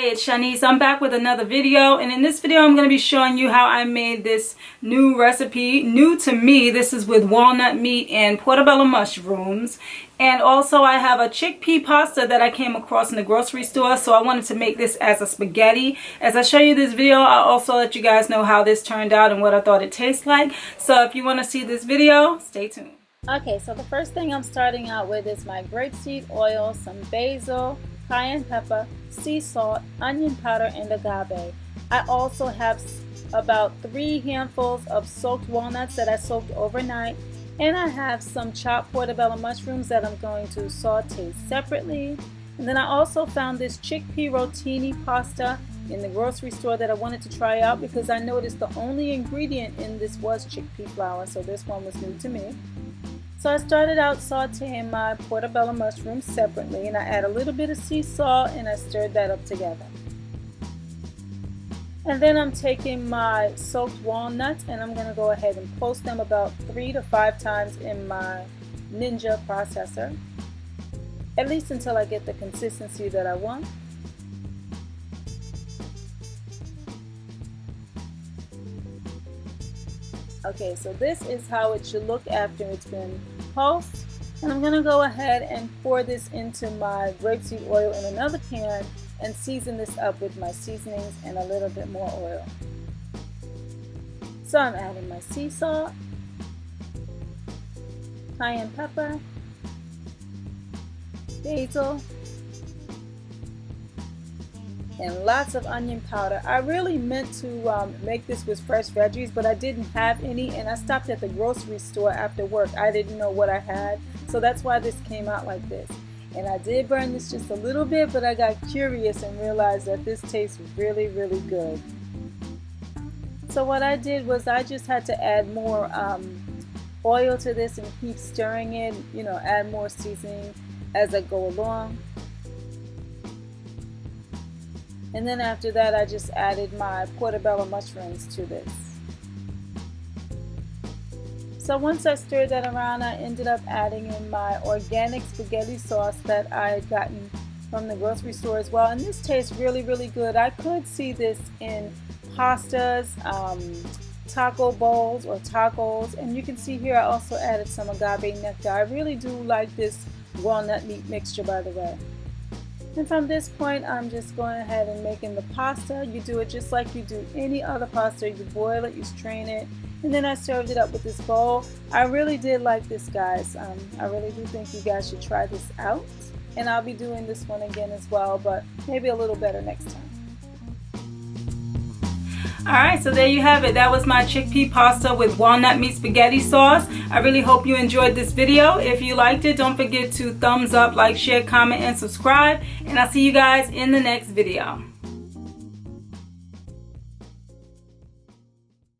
Hey, it's Shanice. I'm back with another video, and in this video I'm going to be showing you how I made this new recipe. New to me, this is with walnut meat and portobello mushrooms, and also I have a chickpea pasta that I came across in the grocery store, so I wanted to make this as a spaghetti. As I show you this video, I'll also let you guys know how this turned out and what I thought it tastes like. So if you want to see this video, stay tuned. Okay, so the first thing I'm starting out with is my grapeseed oil, some basil, cayenne pepper, sea salt, onion powder, and agave. I also have about 3 handfuls of soaked walnuts that I soaked overnight, and I have some chopped portobello mushrooms that I'm going to saute separately. And then I also found this chickpea rotini pasta in the grocery store that I wanted to try out because I noticed the only ingredient in this was chickpea flour, so this one was new to me. So I started out sauteing my portobello mushrooms separately, and I add a little bit of sea salt and I stirred that up together. And then I'm taking my soaked walnuts and I'm going to go ahead and poach them about 3 to 5 times in my Ninja processor, at least until I get the consistency that I want. Okay, so this is how it should look after it's been poached. And I'm going to go ahead and pour this into my grapeseed oil in another pan and season this up with my seasonings and a little bit more oil. So I'm adding my sea salt, cayenne pepper, basil, and lots of onion powder. I really meant to make this with fresh veggies, but I didn't have any, and I stopped at the grocery store after work. I didn't know what I had, so that's why this came out like this. And I did burn this just a little bit, but I got curious and realized that this tastes really, really good. So what I did was I just had to add more oil to this and keep stirring it, you know, add more seasoning as I go along. And then after that, I just added my portobello mushrooms to this. So once I stirred that around, I ended up adding in my organic spaghetti sauce that I had gotten from the grocery store as well. And this tastes really, really good. I could see this in pastas, taco bowls, or tacos. And you can see here I also added some agave nectar. I really do like this walnut meat mixture, by the way. And from this point, I'm just going ahead and making the pasta. You do it just like you do any other pasta. You boil it, you strain it, and then I served it up with this bowl. I really did like this, guys. I really do think you guys should try this out. And I'll be doing this one again as well, but maybe a little better next time. Alright, so there you have it. That was my chickpea pasta with walnut meat spaghetti sauce. I really hope you enjoyed this video. If you liked it, don't forget to thumbs up, like, share, comment, and subscribe. And I'll see you guys in the next video.